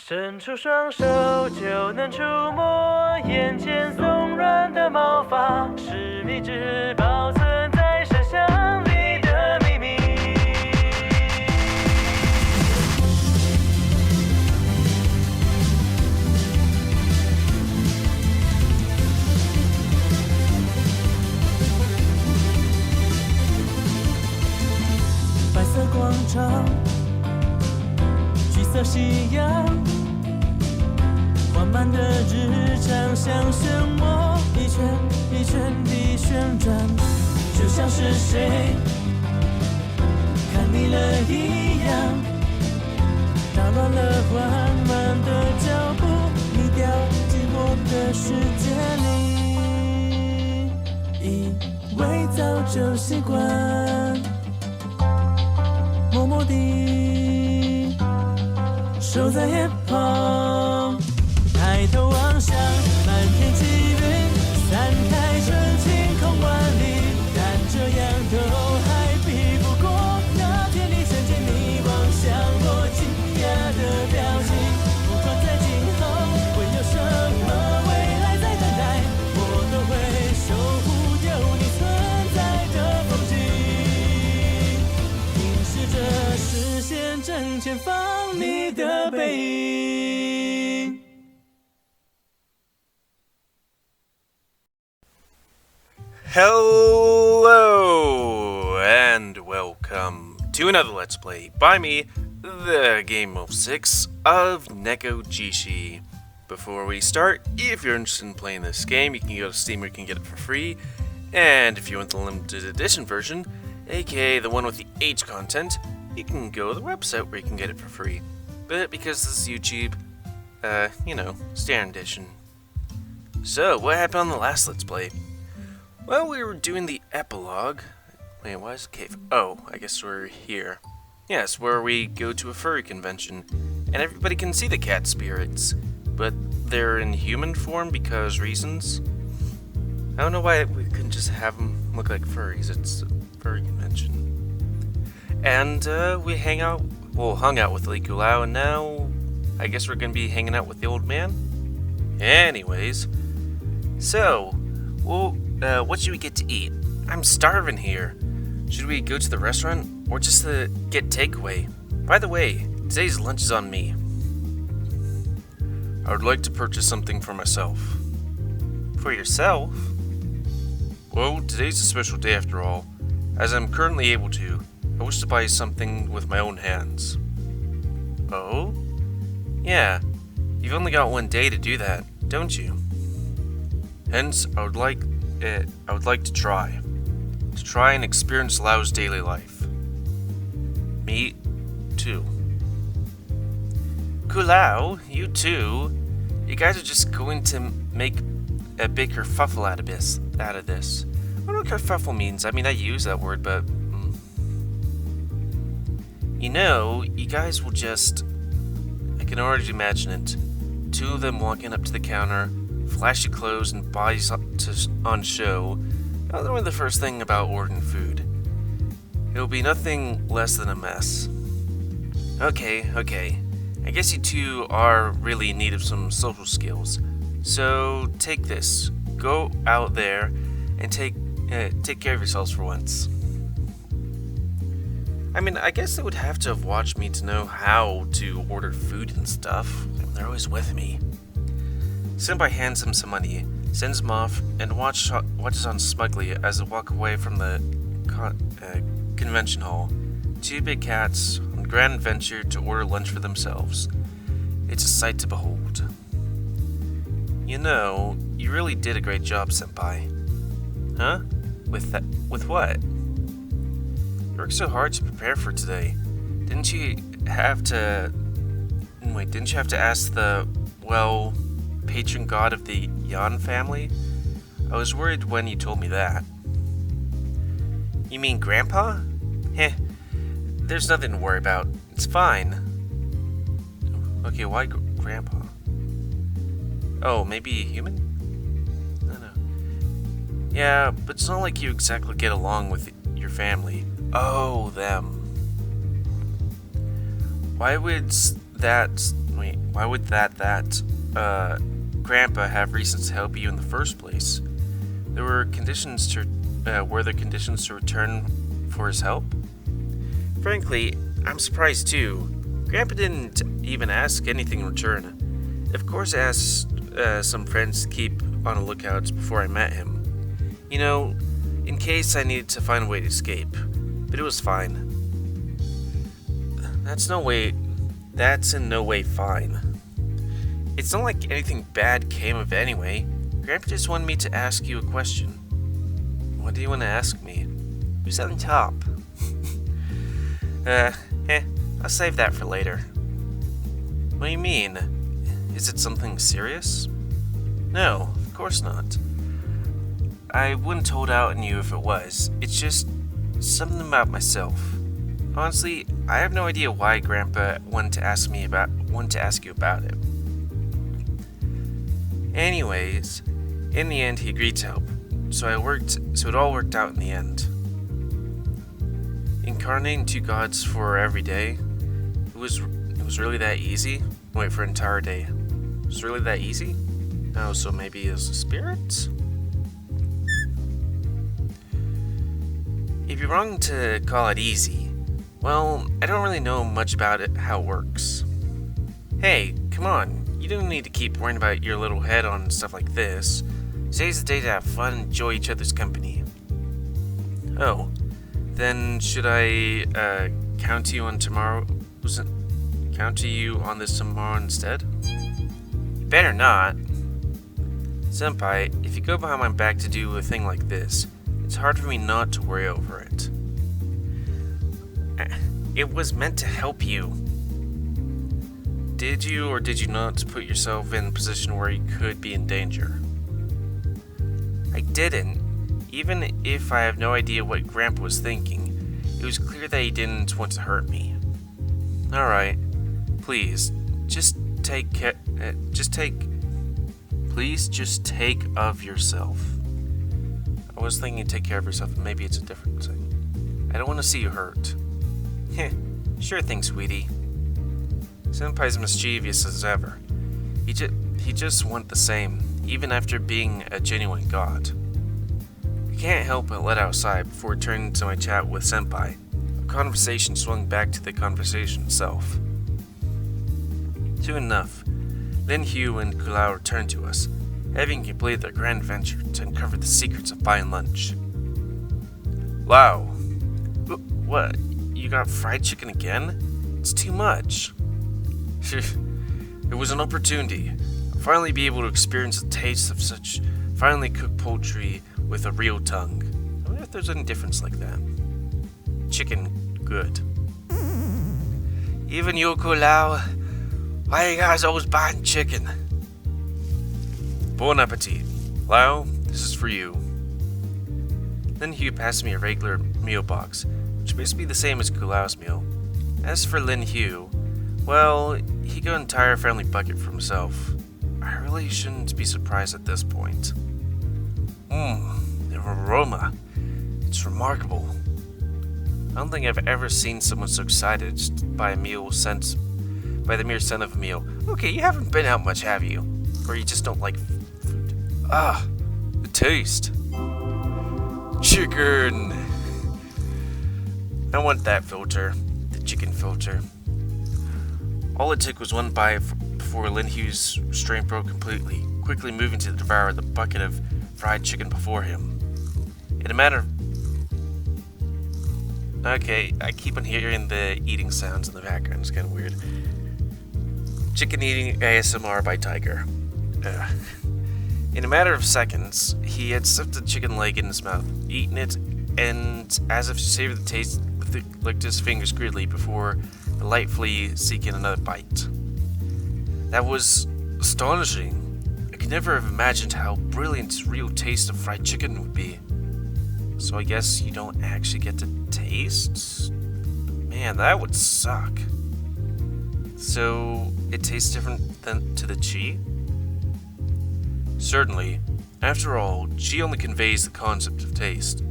伸出双手就能触摸眼前松软的毛发，是你只保存在深箱里的秘密。白色广场，橘色夕阳，缓慢的日常像漩涡，一圈一圈地旋转，就像是谁看腻了一样，打乱了缓慢的脚步，你掉进我的世界里，以为早就习惯，默默地守在眼旁，抬头望向满天积云，散开成晴空万里，但这样都还比不过那天你看见你望向我惊讶的表情。不管在今后会有什么未来在等待，我都会守护有你存在的风景，凝视着视线正前方你的背影。Hello and welcome to another Let's Play by me, the GamerWolfSix of Nekojishi. Before we start, if you're interested in playing this game, you can go to Steam where you can get it for free. And if you want the limited edition version, aka the one with the H content, you can go to the website where you can get it for free. But because this is YouTube, standard edition. So, what happened on the last Let's Play? Well, we were doing the epilogue. Wait, why is the cave? Oh, I guess we're here. Yes, where we go to a furry convention, and everybody can see the cat spirits, but they're in human form because reasons. I don't know why we couldn't just have them look like furries. It's a furry convention. And we hung out with Lin Tian-Liao, and now I guess we're gonna be hanging out with the old man. Anyways, so, what should we get to eat? I'm starving here. Should we go to the restaurant or just get takeaway? By the way, today's lunch is on me. I would like to purchase something for myself. For yourself? Well, today's a special day after all. As I'm currently able to, I wish to buy something with my own hands. Oh? Yeah, you've only got one day to do that, don't you? Hence, I would like to try and experience Lao's daily life. Me too. Kulao, you too? You guys are just going to make a big kerfuffle out of this. I don't know what kerfuffle means. I mean, I use that word, but you guys will just, I can already imagine it. Two of them walking up to the counter, flashy clothes and bodies on show. Not really the first thing about ordering food. It'll be nothing less than a mess. Okay. I guess you two are really in need of some social skills. So take this. Go out there and take care of yourselves for once. I mean, I guess they would have to have watched me to know how to order food and stuff. They're always with me. Senpai hands him some money, sends him off, and watches on smugly as they walk away from the convention hall. Two big cats on a grand adventure to order lunch for themselves. It's a sight to behold. You really did a great job, Senpai. Huh? With what? You worked so hard to prepare for today. Didn't you have to ask the, patron god of the Yan family? I was worried when you told me that. You mean Grandpa? There's nothing to worry about. It's fine. Okay, why Grandpa? Oh, maybe a human? I don't know. Yeah, but it's not like you exactly get along with your family. Oh, them. Why would that Wait, why would Grandpa have reasons to help you in the first place? There were conditions to return for his help? Frankly, I'm surprised too. Grandpa didn't even ask anything in return. Of course I asked some friends to keep on the lookout before I met him. You know, in case I needed to find a way to escape. But it was fine. That's in no way fine. It's not like anything bad came of it anyway. Grandpa just wanted me to ask you a question. What do you want to ask me? Who's on top? I'll save that for later. What do you mean? Is it something serious? No, of course not. I wouldn't hold out on you if it was. It's just something about myself. Honestly, I have no idea why Grandpa wanted to ask you about it. Anyways, in the end he agreed to help. So it all worked out in the end. Incarnating two gods for every day, it was really that easy? Wait, for an entire day. It was really that easy? Oh, so maybe as a spirit? It'd be wrong to call it easy. Well, I don't really know much about it, how it works. Hey, come on. You don't need to keep worrying about your little head on stuff like this. Today's the day to have fun and enjoy each other's company. Oh, then should I count you on tomorrow? Count to you on this tomorrow instead? Better not. Senpai, if you go behind my back to do a thing like this, it's hard for me not to worry over it. It was meant to help you. Did you or did you not put yourself in a position where you could be in danger? I didn't. Even if I have no idea what Grandpa was thinking, it was clear that he didn't want to hurt me. Alright. Please, Please just take of yourself. I was thinking take care of yourself, but maybe it's a different thing. I don't want to see you hurt. Heh, sure thing, sweetie. Senpai's mischievous as ever. He just wants the same, even after being a genuine god. I can't help but let out a sigh before turning to my chat with Senpai. A conversation swung back to the conversation itself. Soon enough, Lin Hugh and Kulao returned to us, having completed their grand venture to uncover the secrets of buying lunch. Lao! What? You got fried chicken again? It's too much. It was an opportunity. I'll finally be able to experience the taste of such finely cooked poultry with a real tongue. I wonder if there's any difference like that. Chicken, good. Even you, Kulao, why are you guys always buying chicken? Bon appetit. Lao, this is for you. Then Hugh passed me a regular meal box, which is basically the same as Kulao's meal. As for Lin Hugh, well, he got an entire family bucket for himself. I really shouldn't be surprised at this point. The aroma. It's remarkable. I don't think I've ever seen someone so excited just by the mere scent of a meal. Okay, you haven't been out much, have you? Or you just don't like food? Ah, the taste. Chicken! I want that filter. The chicken filter. All it took was one bite before Lin Hugh's restraint broke completely, quickly moving to devour the bucket of fried chicken before him. In a matter of... Okay, I keep on hearing the eating sounds in the background. It's kind of weird. Chicken eating ASMR by Tiger. In a matter of seconds, he had stuffed the chicken leg in his mouth, eaten it, and as if to savor the taste, licked his fingers greedily before delightfully seeking another bite. That was astonishing. I could never have imagined how brilliant the real taste of fried chicken would be. So I guess you don't actually get to taste? Man, that would suck. So it tastes different than to the chi? Certainly. After all, chi only conveys the concept of taste.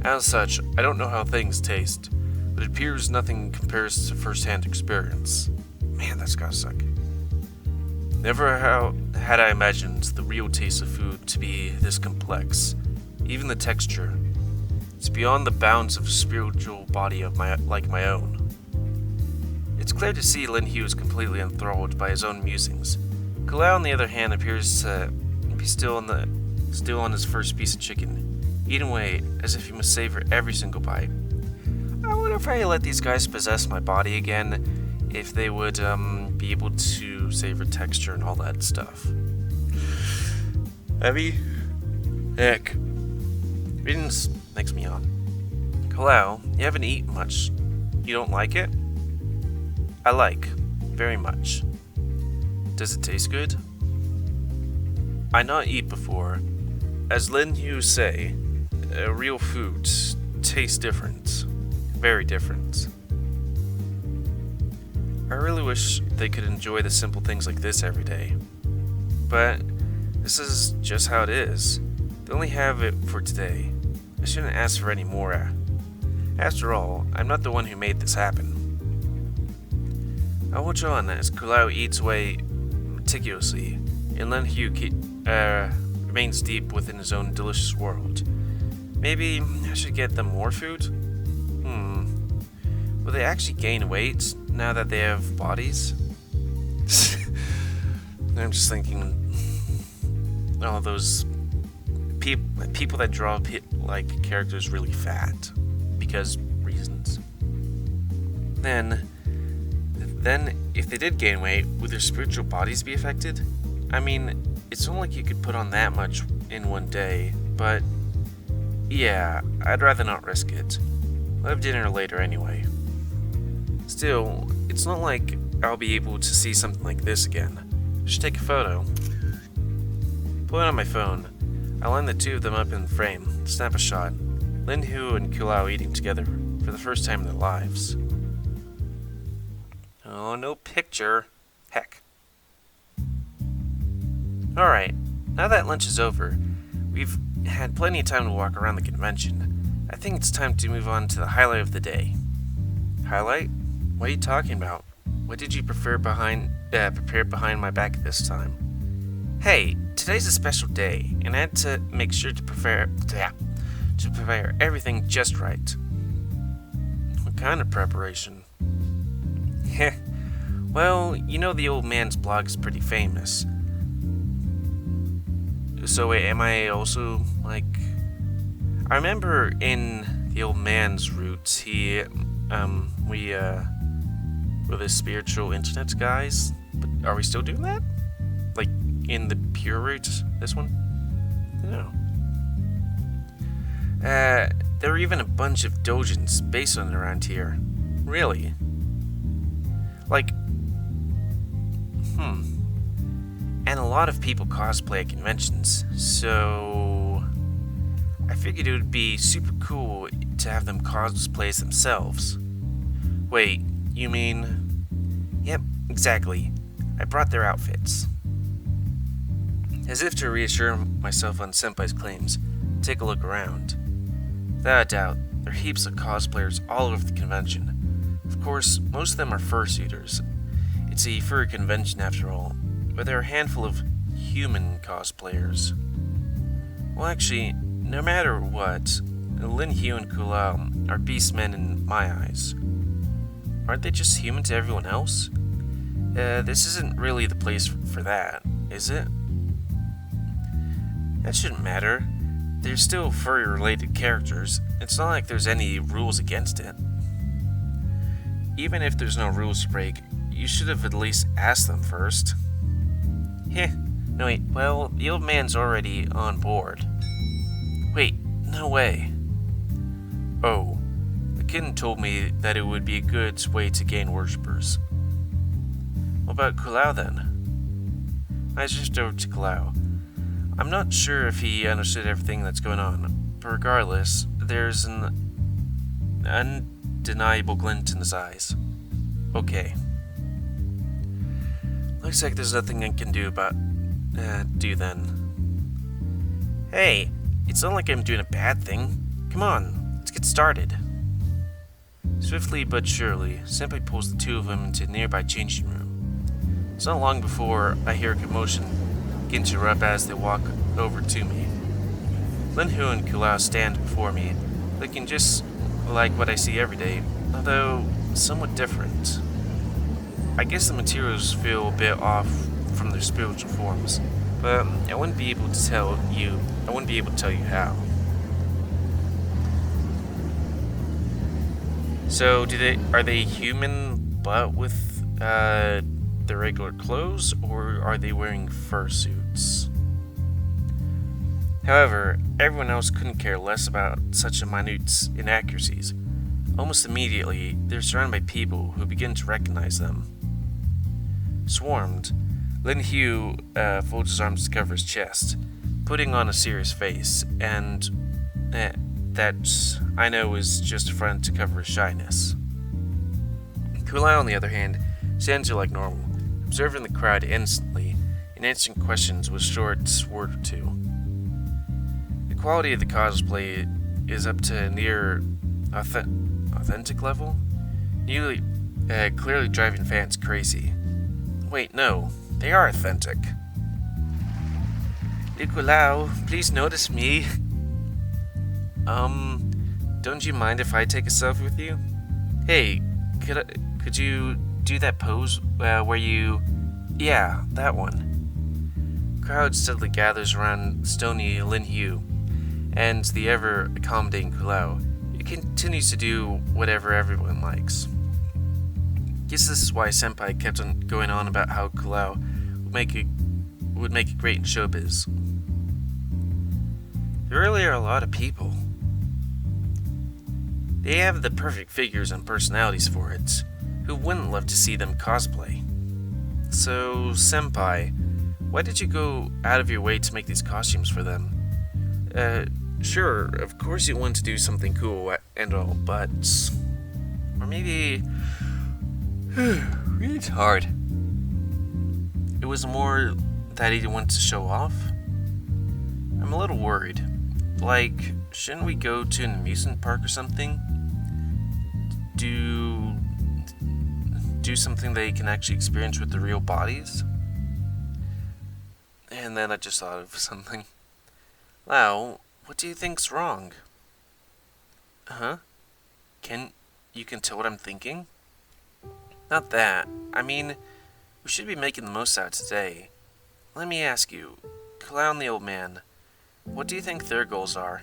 As such, I don't know how things taste, but it appears nothing compares to first-hand experience. Man, that's gotta suck. Never had I imagined the real taste of food to be this complex. Even the texture. It's beyond the bounds of a spiritual body of my own. It's clear to see Lin Hu is completely enthralled by his own musings. Kalau, on the other hand, appears to be still on his first piece of chicken, eating away as if he must savor every single bite. I wonder if I let these guys possess my body again, if they would be able to savor texture and all that stuff. Heavy? Heck. Reading makes me yawn. Kalau, you haven't eaten much. You don't like it? I like. Very much. Does it taste good? I not eat before. As Lin Hu say, real food tastes different. Very different. I really wish they could enjoy the simple things like this every day. But this is just how it is. They only have it for today. I shouldn't ask for any more. After all, I'm not the one who made this happen. I'll watch on as Kalau eats away meticulously, and Lin Hu remains deep within his own delicious world. Maybe I should get them more food? Will they actually gain weight now that they have bodies? I'm just thinking, all those people that draw like characters really fat because reasons. Then if they did gain weight, would their spiritual bodies be affected? I mean, it's not like you could put on that much in one day, but yeah, I'd rather not risk it. We'll have dinner later anyway. Still, it's not like I'll be able to see something like this again. I should take a photo. Pulling out my phone, I line the two of them up in the frame, snap a shot. Lin Hu and Kalau eating together for the first time in their lives. Oh, no picture. Heck. Alright, now that lunch is over, we've had plenty of time to walk around the convention. I think it's time to move on to the highlight of the day. Highlight? What are you talking about? What did you prepare behind my back this time? Hey, today's a special day, and I had to make sure to prepare everything just right. What kind of preparation? Heh. Well, you know the old man's blog is pretty famous. So wait, am I also, like... I remember in the old man's roots, were the spiritual internet guys, but are we still doing that? Like, in the pure roots, this one? No. There were even a bunch of dojins based on it around here. Really? Like, And a lot of people cosplay at conventions, so I figured it would be super cool to have them cosplay as themselves. Wait, you mean... Yep, exactly. I brought their outfits. As if to reassure myself on Senpai's claims, take a look around. Without a doubt, there are heaps of cosplayers all over the convention. Of course, most of them are fursuiters. It's a furry convention after all, but there are a handful of human cosplayers. Well, actually, no matter what, Lin Hu and Kalau are beastmen in my eyes. Aren't they just human to everyone else? This isn't really the place for that, is it? That shouldn't matter. They're still furry-related characters. It's not like there's any rules against it. Even if there's no rules to break, you should have at least asked them first. No wait, well, the old man's already on board. Wait, no way. Oh, the kitten told me that it would be a good way to gain worshippers. What about Kalau then? I switched over to Kalau. I'm not sure if he understood everything that's going on, but regardless, there's an undeniable glint in his eyes. Okay. Looks like there's nothing I can do then. Hey, it's not like I'm doing a bad thing. Come on, let's get started. Swiftly but surely, Senpai pulls the two of them into a nearby changing room. It's not long before I hear a commotion begin to erupt as they walk over to me. Lin Hu and Kulao stand before me, looking just like what I see every day, although somewhat different. I guess the materials feel a bit off from their spiritual forms, but I wouldn't be able to tell you how. So, are they human but with the regular clothes, or are they wearing fursuits? However, everyone else couldn't care less about such a minute inaccuracies. Almost immediately, they're surrounded by people who begin to recognize them. Swarmed, Lin Hu folds his arms to cover his chest, putting on a serious face, and that I know is just a front to cover his shyness. Kulai, on the other hand, stands there like normal, observing the crowd instantly and answering questions with a short word or two. The quality of the cosplay is up to near authentic level, clearly driving fans crazy. Wait, no, they are authentic. Nicolau, please notice me. Don't you mind if I take a selfie with you? Hey, could you do that pose where you... Yeah, that one. Crowd steadily gathers around stony Lin Hu, and the ever-accommodating Kulao. It continues to do whatever everyone likes. Guess this is why Senpai kept on going on about how Kulao would make it great in showbiz. There really are a lot of people. They have the perfect figures and personalities for it. Who wouldn't love to see them cosplay? So, Senpai, why did you go out of your way to make these costumes for them? Sure, of course you want to do something cool and all, but... Or maybe... It's hard. It was more that he didn't want to show off? I'm a little worried. Like, shouldn't we go to an amusement park or something? Do something they can actually experience with the real bodies? And then I just thought of something. Lau, what do you think's wrong? Huh? You can tell what I'm thinking? Not that. I mean, we should be making the most out of today. Let me ask you, Clown the old man, what do you think their goals are?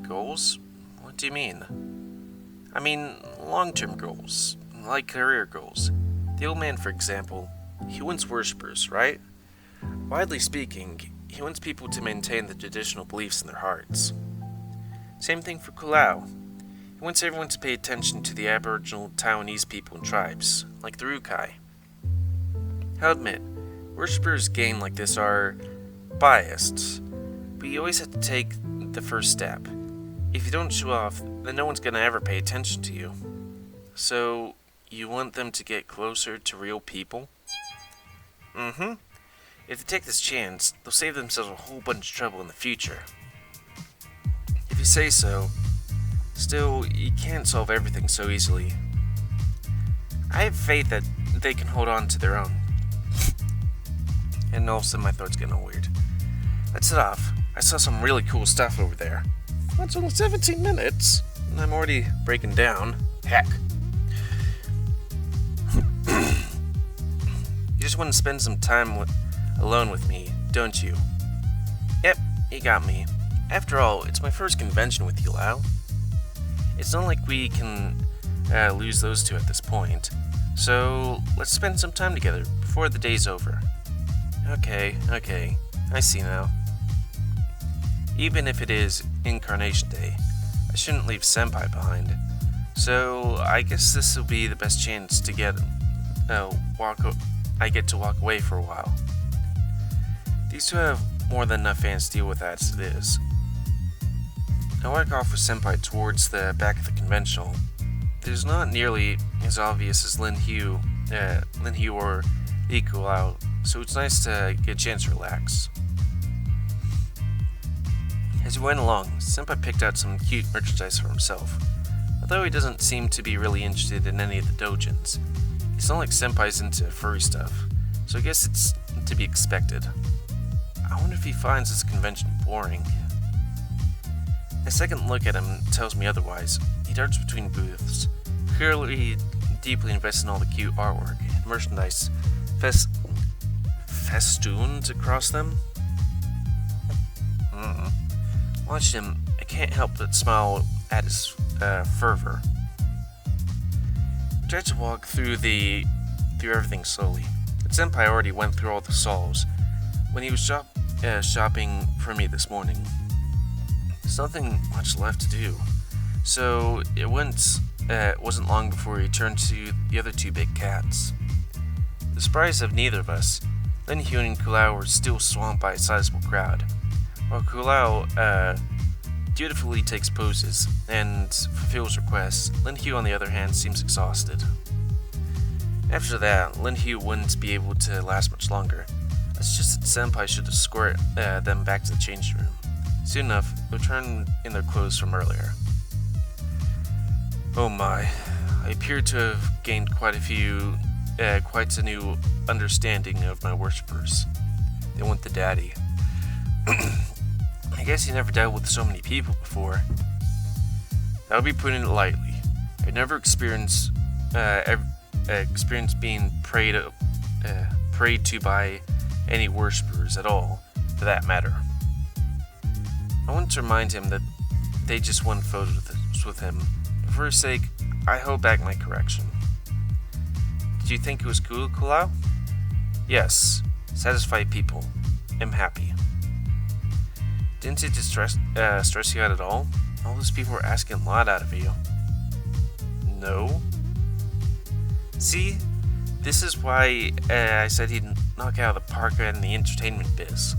Goals? What do you mean? I mean, long-term goals, like career goals. The old man, for example, he wants worshippers, right? Widely speaking, he wants people to maintain the traditional beliefs in their hearts. Same thing for Kulao. He wants everyone to pay attention to the Aboriginal Taiwanese people and tribes, like the Rukai. I'll admit, worshippers gained like this are biased, but you always have to take the first step. If you don't show off, then no one's gonna ever pay attention to you. So, you want them to get closer to real people? Mm-hmm. If they take this chance, they'll save themselves a whole bunch of trouble in the future. If you say so. Still, you can't solve everything so easily. I have faith that they can hold on to their own. And all of a sudden my throat's getting all weird. Let's head off. I saw some really cool stuff over there. That's only 17 minutes, and I'm already breaking down. Heck. You just want to spend some time alone with me, don't you? Yep, you got me. After all, it's my first convention with you, Lau. It's not like we can lose those two at this point. So, let's spend some time together before the day's over. Okay, I see now. Even if it is Incarnation Day, I shouldn't leave Senpai behind. So, I guess this will be the best chance to I get to walk away for a while. These two have more than enough fans to deal with as it is. I walk off with Senpai towards the back of the conventional. It is not nearly as obvious as Lin Hu or Iko out, so it's nice to get a chance to relax. As we went along, Senpai picked out some cute merchandise for himself. Although he doesn't seem to be really interested in any of the dojins. It's not like Senpai's into furry stuff, so I guess it's to be expected. I wonder if he finds this convention boring. A second look at him tells me otherwise. He darts between booths, clearly deeply invested in all the cute artwork and merchandise festooned across them. Watching him, I can't help but smile at his fervor. I tried to walk through everything slowly. The senpai already went through all the stalls when he was shopping for me this morning. There's nothing much left to do, so it wasn't long before he turned to the other two big cats. To the surprise of neither of us, Lin Hugh and Kulao were still swamped by a sizable crowd. While Kulao dutifully takes poses and fulfills requests, Lin Hugh on the other hand seems exhausted. After that, Lin Hugh wouldn't be able to last much longer. It's just that Senpai should escort them back to the changing room. Soon enough, they'll turn in their clothes from earlier. Oh my, I appear to have gained quite a new understanding of my worshippers. They want the daddy. I guess he never dealt with so many people before. That would be putting it lightly. I've never experienced being preyed to by any worshippers at all, for that matter. I want to remind him that they just want photos with him. But for his sake, I hold back my correction. Did you think it was cool, Kulao? Yes. Satisfied people. I'm happy. Didn't it stress you out at all? All those people were asking a lot out of you. No. See? This is why I said he'd knock out of the park in the entertainment biz.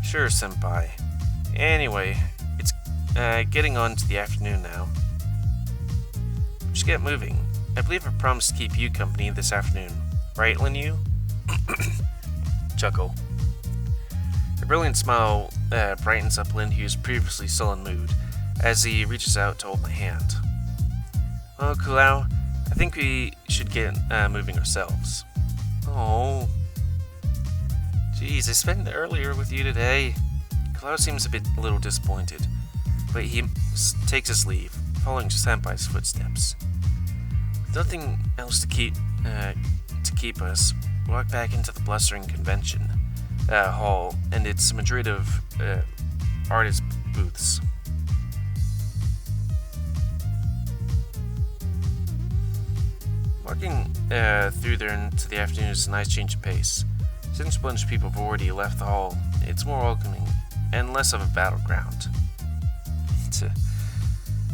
Sure, senpai. Anyway, it's getting on to the afternoon now. We should get moving. I believe I promised to keep you company this afternoon. Right, Lin Yu? Chuckle. A brilliant smile brightens up Lin Hu's previously sullen mood as he reaches out to hold my hand. Well, Kulao, I think we should get moving ourselves. Oh. Jeez, I spent earlier with you today. Kulao seems a little disappointed, but he takes his leave, following Senpai's footsteps. With nothing else to keep us, we walk back into the blustering convention hall and its Madrid of artist booths. Walking through there into the afternoon is a nice change of pace. Since a bunch of people have already left the hall, it's more welcoming and less of a battleground.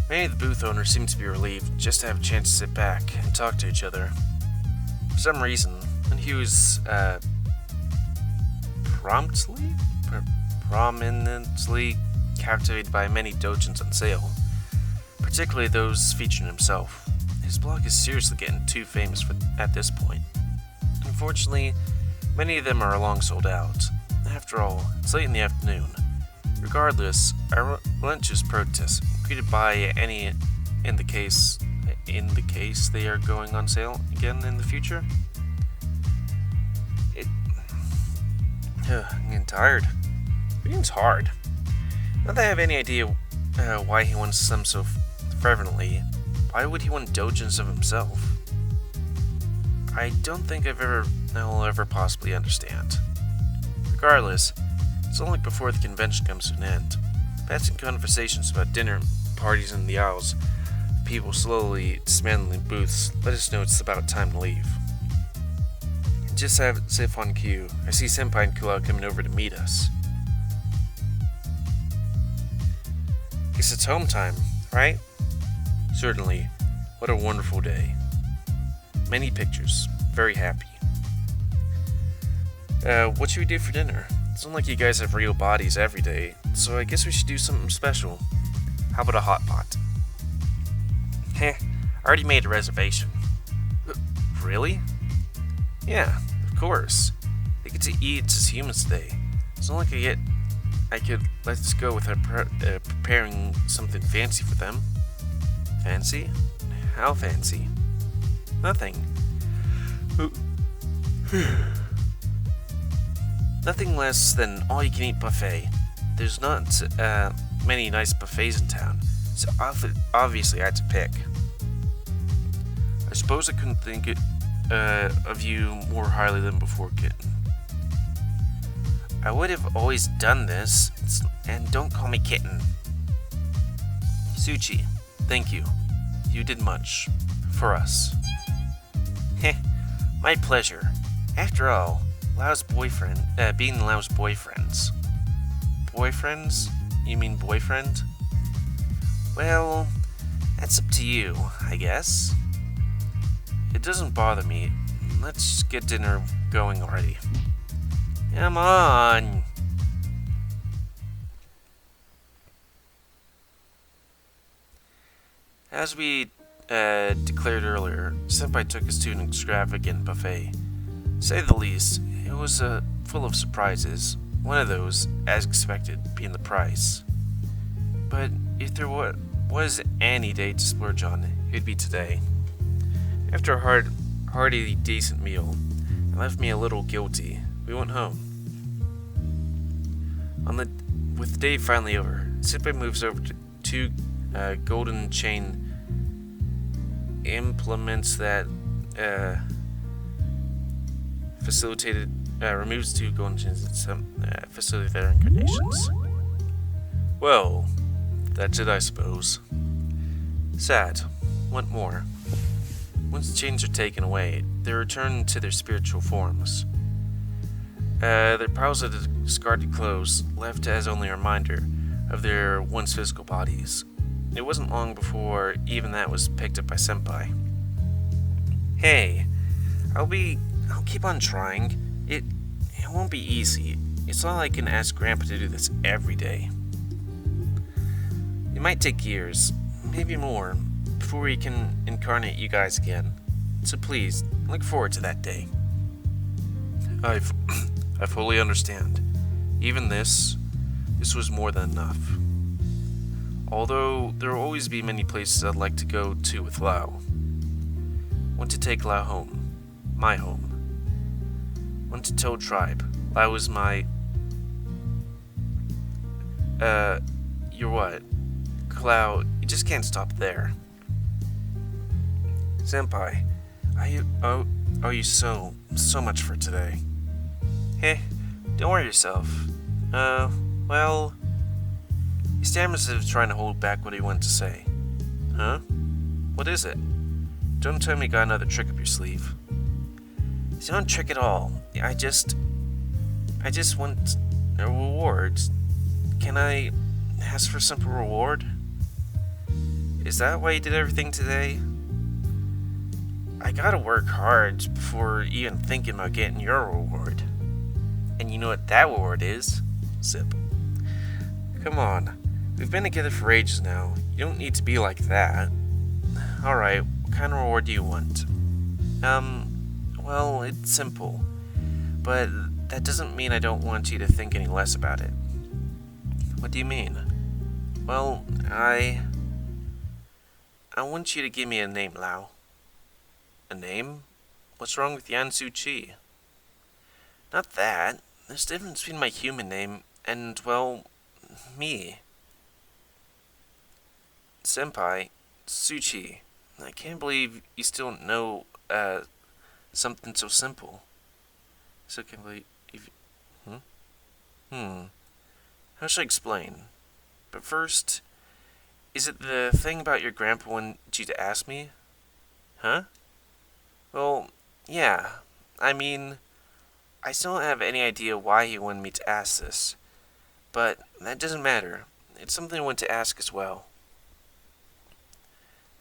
Many of the booth owners seem to be relieved just to have a chance to sit back and talk to each other. For some reason, Lin Hugh is prominently captivated by many doujins on sale, particularly those featuring himself. His blog is seriously getting too famous at this point. Unfortunately, many of them are long sold out. After all, it's late in the afternoon. Regardless, our relentless protest, greeted by any in the case they are going on sale again in the future. I'm getting tired. Reading's hard. Not that I have any idea why he wants them so fervently. Why would he want doujins of himself? I don't think I'll ever possibly understand. Regardless, it's only before the convention comes to an end. Passing conversations about dinner parties in the aisles, people slowly dismantling booths let us know it's about time to leave. And just as if on cue, I see Senpai and Kulao coming over to meet us. Guess it's home time, right? Certainly. What a wonderful day. Many pictures. Very happy. What should we do for dinner? It's not like you guys have real bodies every day, so I guess we should do something special. How about a hot pot? Heh, I already made a reservation. Really? Yeah, of course. They get to eat as humans today. It's not like I could let this go without preparing something fancy for them. Fancy? How fancy? Nothing. Nothing less than all-you-can-eat buffet. There's not many nice buffets in town, so obviously I had to pick. I suppose I couldn't think of you more highly than before, kitten. I would have always done this, and don't call me kitten. Suchi, thank you. You did much. For us. Heh, my pleasure. After all, being Lau's boyfriends. Boyfriends? You mean boyfriend? Well, that's up to you, I guess. It doesn't bother me. Let's get dinner going already. Come on! As we declared earlier, Senpai took us to an extravagant buffet. To say the least, it was full of surprises. One of those, as expected, being the price. But if there was any day to splurge on, it'd be today. After a hearty, decent meal, it left me a little guilty. We went home. With the day finally over, Senpai moves over to two golden chain implements that removes two golden chains that facilitate their incarnations. Well, that's it, I suppose. Sad. Want more. Once the chains are taken away, they return to their spiritual forms. Their piles of discarded clothes left as only a reminder of their once physical bodies. It wasn't long before even that was picked up by Senpai. Hey, I'll keep on trying. It won't be easy. It's not like I can ask Grandpa to do this every day. It might take years, maybe more, before we can incarnate you guys again. So please, look forward to that day. I fully understand. Even this was more than enough. Although there will always be many places I'd like to go to with Lau. Want to take Lau home. My home. Want to tell Tribe. Lau is my... You're what? Cloud, you just can't stop there. Senpai, I owe you so much for today. Hey, don't worry yourself. Well... He stammers as if trying to hold back what he wanted to say. Huh? What is it? Don't tell me you got another trick up your sleeve. It's not a trick at all. I just want a reward. Can I ask for a simple reward? Is that why you did everything today? I gotta work hard before even thinking about getting your reward. And you know what that reward is? Sip. Come on. We've been together for ages now. You don't need to be like that. Alright, what kind of reward do you want? Well, it's simple. But that doesn't mean I don't want you to think any less about it. What do you mean? Well, I want you to give me a name, Lau. A name? What's wrong with Yansu Chi? Not that. There's a difference between my human name and, well, me. Senpai, Suchi, I can't believe you still don't know, something so simple. So can't believe How should I explain? But first, is it the thing about your grandpa wanted you to ask me? Huh? Well, yeah. I mean, I still don't have any idea why he wanted me to ask this. But that doesn't matter. It's something I want to ask as well.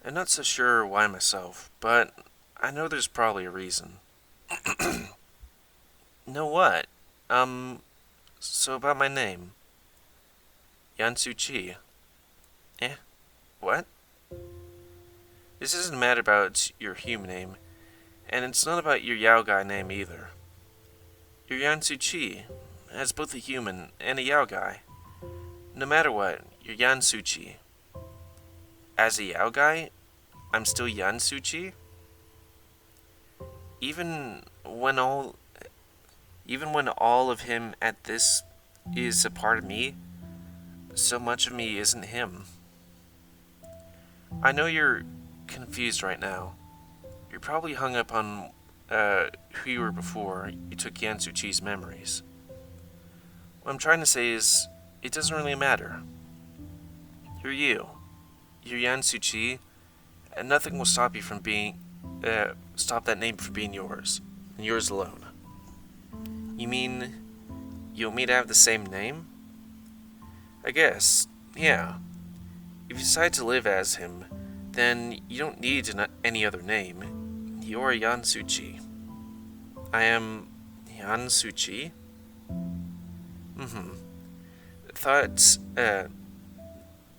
I'm not so sure why myself, but I know there's probably a reason. Know what? So about my name. Yansu Chi. What? This isn't a matter about your human name, and it's not about your Yao Guy name either. Your Yansu Chi has both a human and a Yao Guy. No matter what, you're Yansu Chi. As a Yao Guy, I'm still Yansu Chi? Even when all Even when all of him at this is a part of me, so much of me isn't him. I know you're confused right now. You're probably hung up on who you were before you took Yansuchi's memories. What I'm trying to say is, it doesn't really matter. You're you. You're Yansuchi, and nothing will stop you from stop that name from being yours, and yours alone. You mean, you want me to have the same name? I guess, yeah. If you decide to live as him, then you don't need any other name. You're Yansuchi. I am Yansuchi?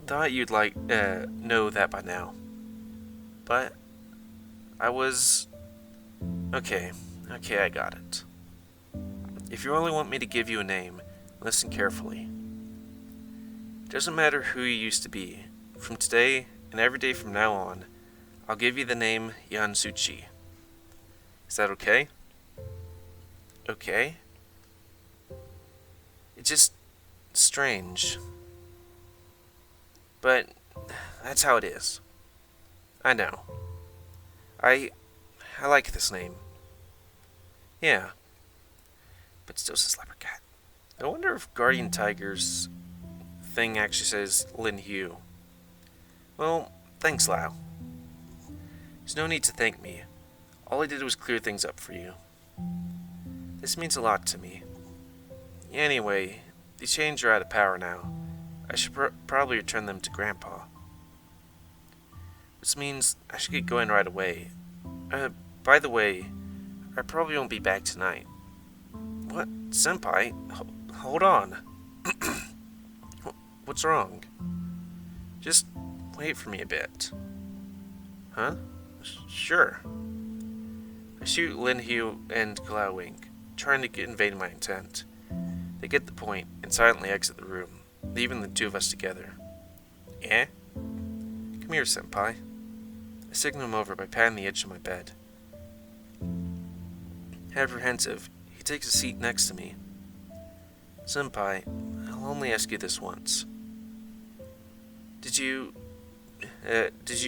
Thought you'd know that by now. But I was... Okay, I got it. If you only want me to give you a name, listen carefully. It doesn't matter who you used to be. From today, and every day from now on, I'll give you the name Yansuchi. Is that okay? Okay? It's just strange. But that's how it is. I know. I like this name. Yeah. But still says leopard cat. I wonder if Guardian Tiger's thing actually says Lin Hu. Well, thanks, Lao. There's no need to thank me. All I did was clear things up for you. This means a lot to me. Anyway, the chains are out of power now. I should probably return them to Grandpa. Which means I should get going right away. By the way, I probably won't be back tonight. What? Senpai? Hold on. What's wrong? Just wait for me a bit. Huh? Sure. I shoot Lin Hu and Glau Wink, trying to convey my intent. They get the point and silently exit the room, leaving the two of us together. Eh? Come here, Senpai. I signal him over by patting the edge of my bed. Apprehensive, he takes a seat next to me. Senpai, I'll only ask you this once. Did you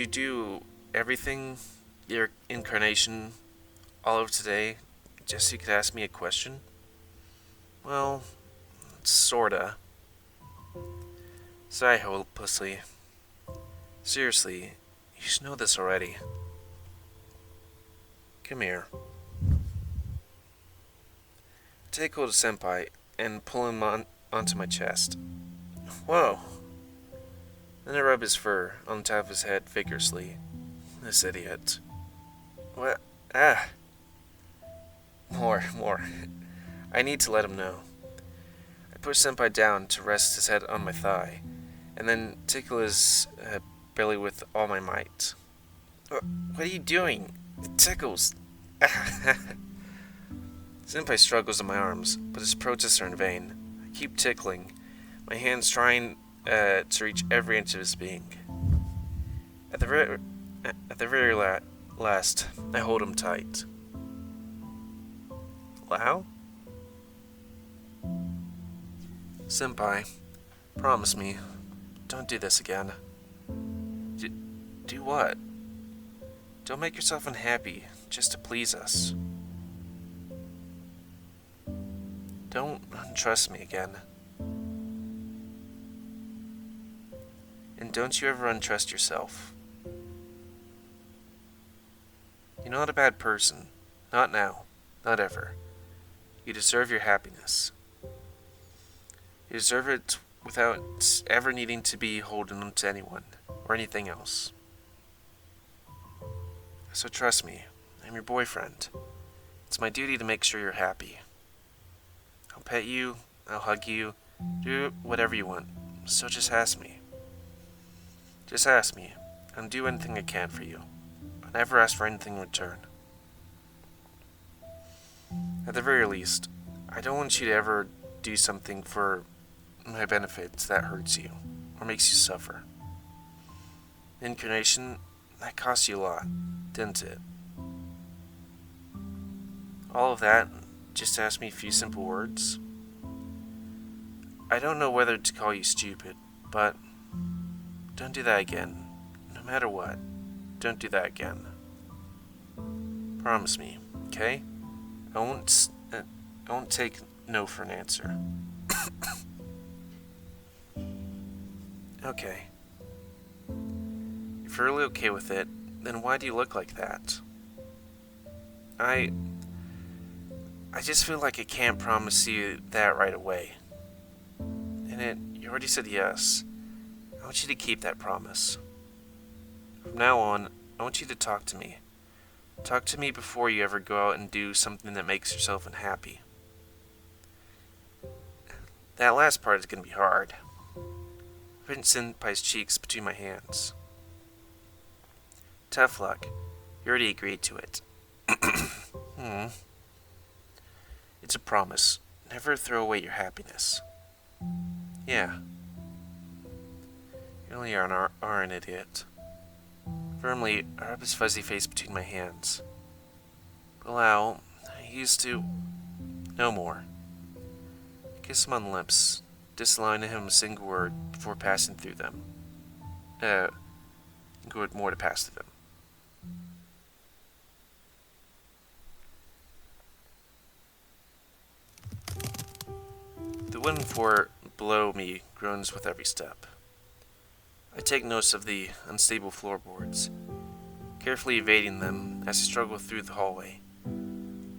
do everything, your incarnation, all of today, just so you could ask me a question? Well, sorta. Sigh hopelessly. Seriously, you should know this already. Come here. Take hold of Senpai and pull him onto my chest. Whoa. Then I rub his fur on top of his head vigorously. This idiot. What? Ah. More. I need to let him know. I push Senpai down to rest his head on my thigh, and then tickle his belly with all my might. What are you doing? It tickles. Senpai struggles in my arms, but his protests are in vain. I keep tickling, my hands trying to reach every inch of his being. At the very last, I hold him tight. Lao? Senpai, promise me, don't do this again. Do what? Don't make yourself unhappy just to please us. Don't untrust me again. And don't you ever untrust yourself. You're not a bad person. Not now. Not ever. You deserve your happiness. You deserve it without ever needing to be holding on to anyone or anything else. So trust me, I'm your boyfriend. It's my duty to make sure you're happy. I'll pet you, I'll hug you, do whatever you want. So just ask me. Just ask me. I'll do anything I can for you. I'll never ask for anything in return. At the very least, I don't want you to ever do something for my benefits that hurts you or makes you suffer. Incarnation, that cost you a lot, didn't it? All of that, just ask me a few simple words? I don't know whether to call you stupid, but don't do that again. No matter what, don't do that again. Promise me, okay? I won't take no for an answer. Okay. If you're really okay with it, then why do you look like that? I just feel like I can't promise you that right away. And you already said yes. I want you to keep that promise. From now on, I want you to talk to me. Talk to me before you ever go out and do something that makes yourself unhappy. That last part is going to be hard. Vincent Senpai's cheeks between my hands. Tough luck. You already agreed to it. It's a promise. Never throw away your happiness. Yeah. You really are an idiot. Firmly, I rub his fuzzy face between my hands. Bilal, I used to... No more. Kiss him on the lips, disallowing him a single word before passing through them. Good more to pass through them. The wooden floor below me groans with every step. I take notice of the unstable floorboards, carefully evading them as I struggle through the hallway.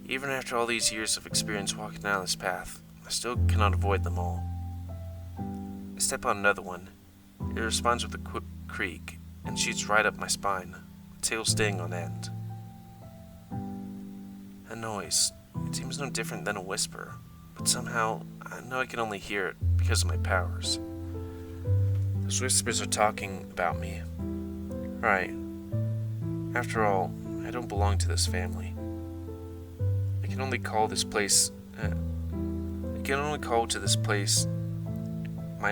Even after all these years of experience walking down this path, I still cannot avoid them all. I step on another one. It responds with a quick creak and shoots right up my spine, tail staying on end. A noise. It seems no different than a whisper, but somehow I know I can only hear it because of my powers. Those whispers are talking about me. Right. After all, I don't belong to this family. I can only call this place... My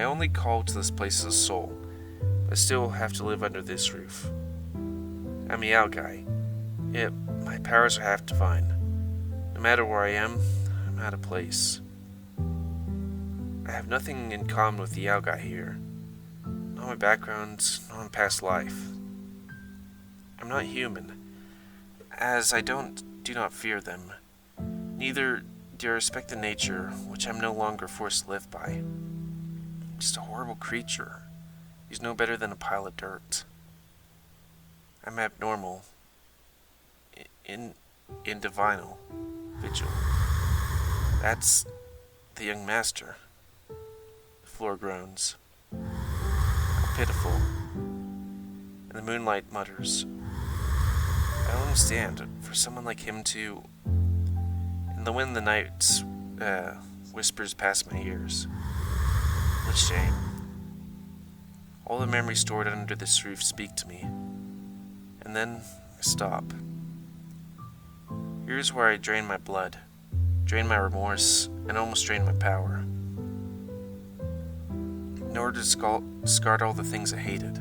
only call to this place is a soul. I still have to live under this roof. I'm a Yao guy. Yet, my powers are half divine. No matter where I am, I'm out of place. I have nothing in common with the Yao guy here. Not my background, not my past life. I'm not human, as I do not fear them. Neither do I respect the nature, which I'm no longer forced to live by. I'm just a horrible creature. He's no better than a pile of dirt. I'm abnormal. Indivinal. Vigil. That's the young master. The floor groans. How pitiful. And the moonlight mutters. I don't understand. For someone like him to... In the wind the night whispers past my ears. What shame. All the memories stored under this roof speak to me. And then I stop. Here's where I drain my blood, drain my remorse, and almost drain my power. In order to discard all the things I hated.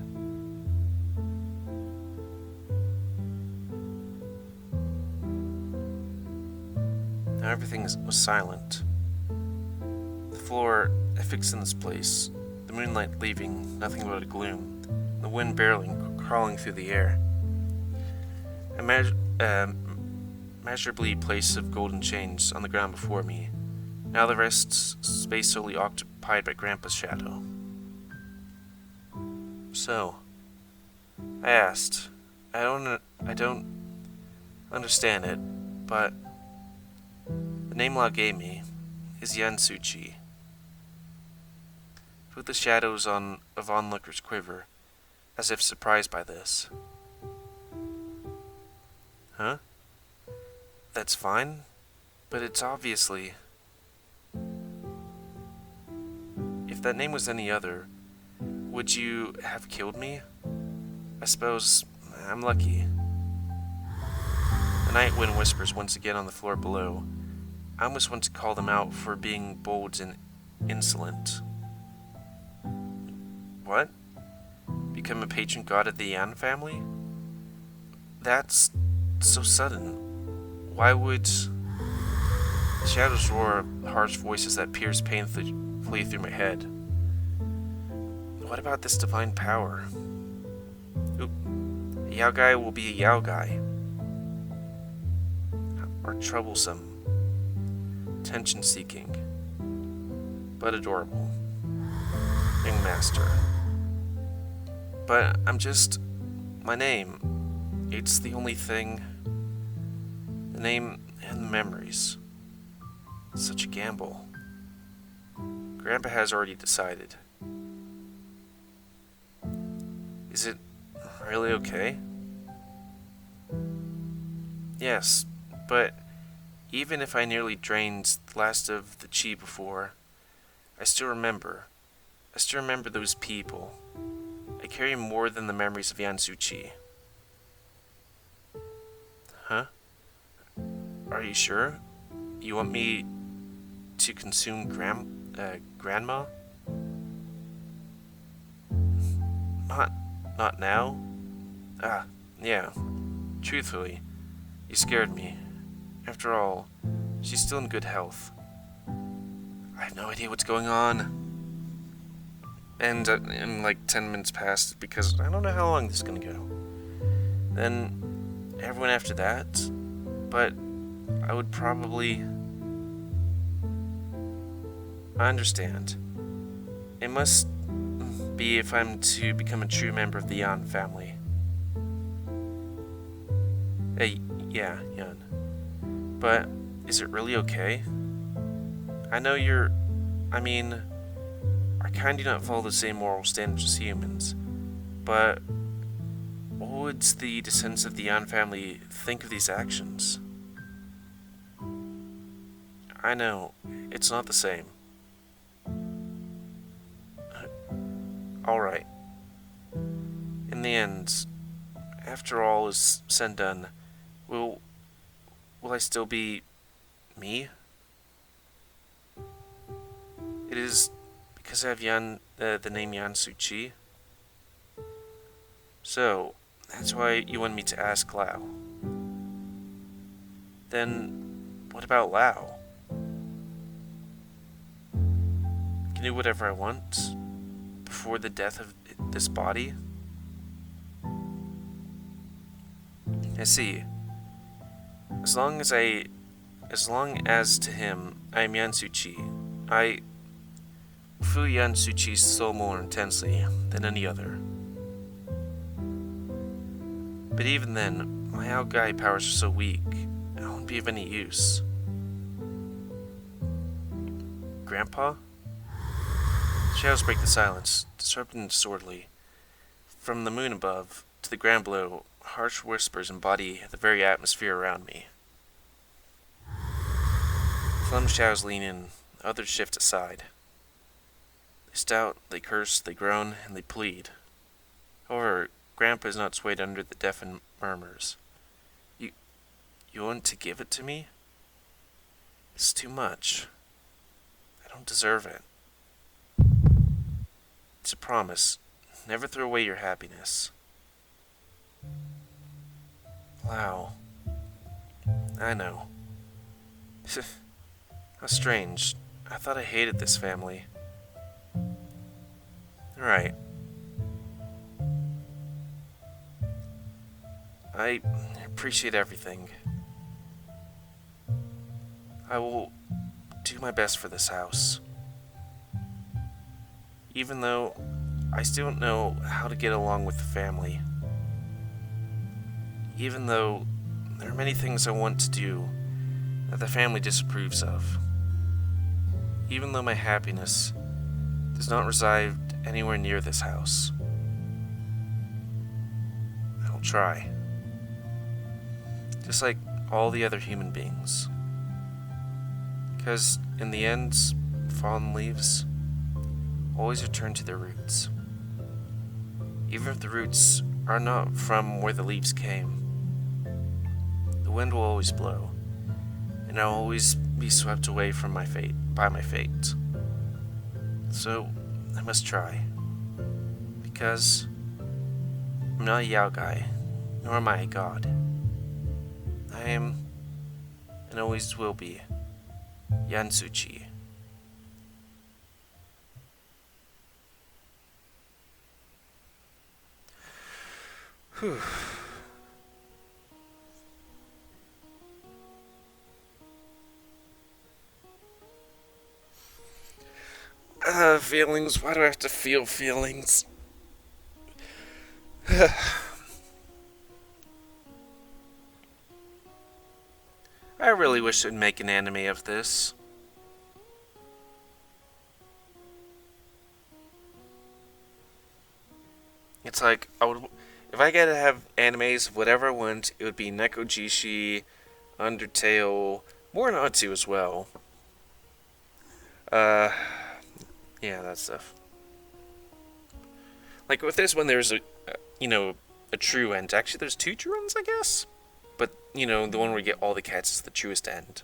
Now everything was silent. The floor, I fixed in this place, the moonlight leaving nothing but a gloom, the wind barreling, crawling through the air. Measurably place of golden chains on the ground before me. Now the rest's space solely occupied by Grandpa's shadow. So, I asked. I don't understand it, but the name Lao gave me is Yan Suchi. Put the shadows of onlookers quiver, as if surprised by this. Huh? That's fine, but it's obviously... If that name was any other, would you have killed me? I suppose I'm lucky. The night wind whispers once again on the floor below. I almost want to call them out for being bold and insolent. What? Become a patron god of the Yan family? That's so sudden. Why would... The shadows roar harsh voices that pierce painfully through my head. What about this divine power? Oop. A Yao guy will be a Yao guy. Or troublesome, attention-seeking, but adorable. Young master. But I'm just... my name. It's the only thing. The name and the memories. It's such a gamble. Grandpa has already decided. Is it really okay? Yes, but even if I nearly drained the last of the chi before, I still remember. I still remember those people. I carry more than the memories of Yansu Chi. Huh? Are you sure? You want me to consume Grandma? Not now? Yeah. Truthfully, you scared me. After all, she's still in good health. I have no idea what's going on. And like 10 minutes passed because I don't know how long this is gonna go. Then everyone after that, but I would probably... I understand. It must be if I'm to become a true member of the Yan family. Hey, yeah, Yan. But is it really okay? I know our kind do not follow the same moral standards as humans, but what would the descendants of the Yan family think of these actions? I know, it's not the same. Alright. In the end, after all is said and done, will I still be me? It is because I have the name Yansu Chi. So, that's why you want me to ask Lao. Then, what about Lao? I can do whatever I want before the death of this body? I see. As long as to him, I am Yansu Chi, I feel Yansu Chi's soul more intensely than any other. But even then, my Aogai powers are so weak, I won't be of any use. Grandpa? Shadows break the silence, disrupting disorderly. From the moon above to the ground below, harsh whispers embody the very atmosphere around me. Some shadows lean in, others shift aside. They stout, they curse, they groan, and they plead. However, Grandpa is not swayed under the deafened murmurs. You want to give it to me? It's too much. I don't deserve it. It's a promise. Never throw away your happiness. Wow. I know. How strange. I thought I hated this family. Right. I appreciate everything. I will do my best for this house. Even though I still don't know how to get along with the family. Even though there are many things I want to do that the family disapproves of. Even though my happiness does not reside anywhere near this house. I'll try. Just like all the other human beings. Because in the end, fallen leaves always return to their roots. Even if the roots are not from where the leaves came. The wind will always blow, and I'll always be swept away from by my fate. So, I must try. Because I'm not a Yao guy, nor am I a god. I am, and always will be, Yansuchi. Whew. Feelings. Why do I have to feel feelings? I really wish they'd make an anime of this. It's like, if I get to have animes of whatever I want, it would be Nekojishi, Undertale, more Natsu as well. Yeah, that stuff. Like with this one, there's a true end. Actually, there's 2 true ends, I guess. But the one where you get all the cats is the truest end.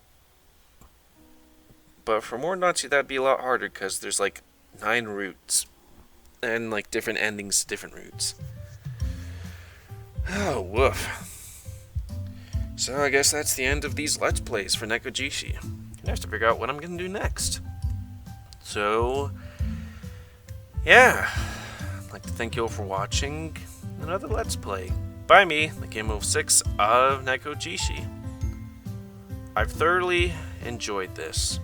But for more Natsu, that'd be a lot harder because there's like 9 routes and like different endings to different routes. Oh, woof. So I guess that's the end of these Let's Plays for Nekojishi. I have to figure out what I'm gonna do next. So, yeah, I'd like to thank you all for watching another Let's Play by me, the GamerWolfSix of Nekojishi. I've thoroughly enjoyed this,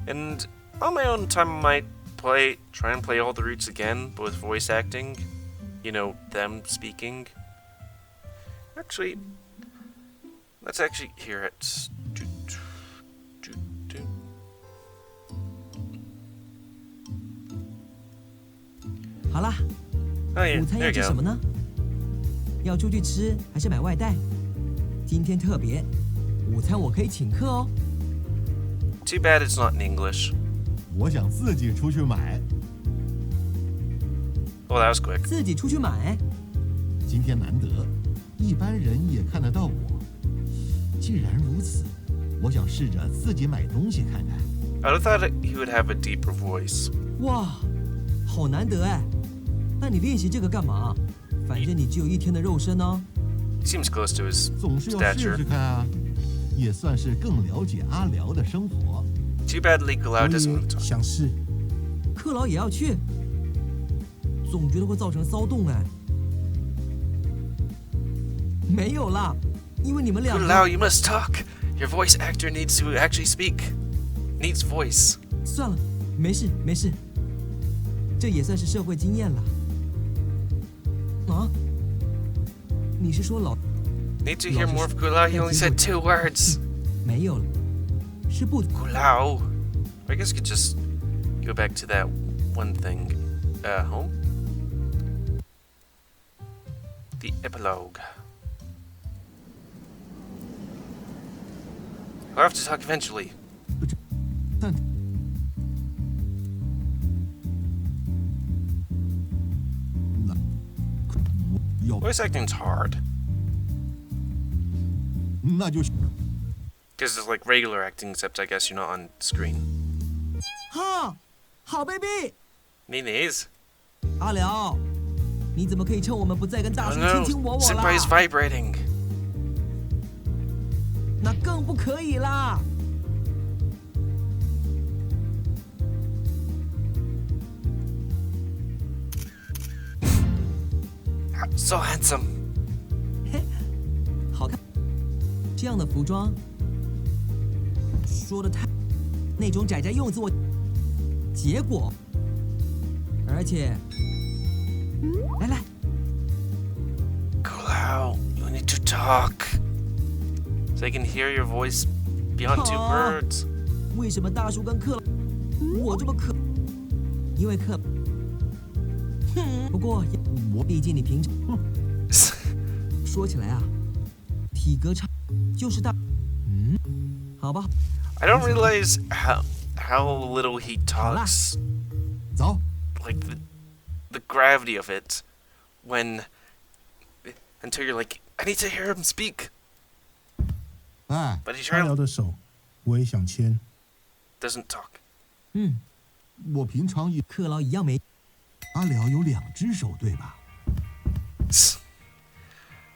and on my own time I might try and play all the routes again, but with voice acting, them speaking. Actually, let's actually hear it. 好啦， Oh yeah, 午餐 there 要 you 吃什 go. 么呢？要出去吃还是买外带？今天特别，午餐我可以请客哦。Too bad it's not in English. 我想自己出去买。 Well, that was quick. 自己出去买？今天难得，一般人也看得到我。既然如此，我想试着自己买东西看看。 I would have thought he would have a deeper voice. 哇，好难得哎！那你练习这个干嘛？反正你只有1天的肉身哦。 Seems close to his 总是要试 stature. 试看啊，也算是更了解阿辽的生活。 Too bad Lee Kalau doesn't want to talk. 想试，克劳也要去，总觉得会造成骚动哎。没有啦，因为你们两个。 Kalau, you must talk. Your voice actor needs to actually speak. Needs voice. 算了，没事没事，这也算是社会经验了。啊？你是说老？ Need to hear more of Kalau. He only said 2 words. 没有了，是不。 Kalau. I guess you could just go back to that one thing. Home? The epilogue. I'll have to talk eventually. 但 要 Voice acting's hard. 那就 Because it's like regular acting, except I guess you're not on screen. 哈，好卑鄙！ Nini's? 阿辽，你怎么可以趁我们不在跟大 Oh 叔 no, 卿卿我我 Senpai's 啦？ vibrating. 那更不可以啦！ So handsome. 好看，这样的服装，说的太，那种窄窄柚子我，结果，而且，来来， Kalau, you need to talk. So I can hear your voice beyond 2 Huh? birds. 为什么大叔跟克劳，我这么可？因为克，不过我毕竟你平常说起来啊，体格差就是大，好吧， I don't realize how little he talks. 走。 Like the gravity of it when until you're like, I need to hear him speak. 哎， But he 阿 tries 辽的手我也想牵。 doesn't talk. 我平常也克劳一样没。阿辽有2只手，对吧？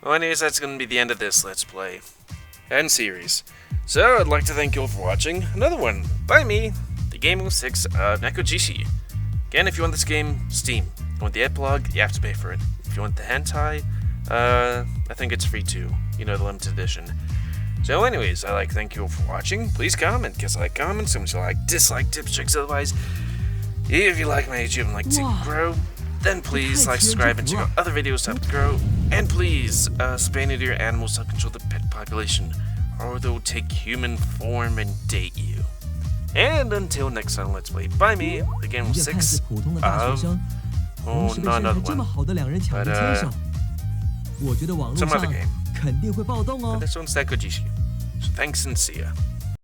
Well, anyways, that's going to be the end of this Let's Play and series. So I'd like to thank you all for watching another one by me, the GamerWolfSix of Nekojishi. Again, if you want this game, Steam. If you want the epilogue, you have to pay for it. If you want the hentai, I think it's free too. You know, the limited edition. So anyways, I'd like to thank you all for watching. Please comment, because I like comments, so much you like, dislike, tips, tricks, otherwise. If you like my YouTube and like to grow, then please like, subscribe, and check out other videos to help it grow. And please, spay neuter your animals to help control the pet population, or they'll take human form and date you. And until next time, let's play by me, the GamerWolfSix of... Oh, not another one. But, some other game. And this one's Nekojishi. So thanks and see ya.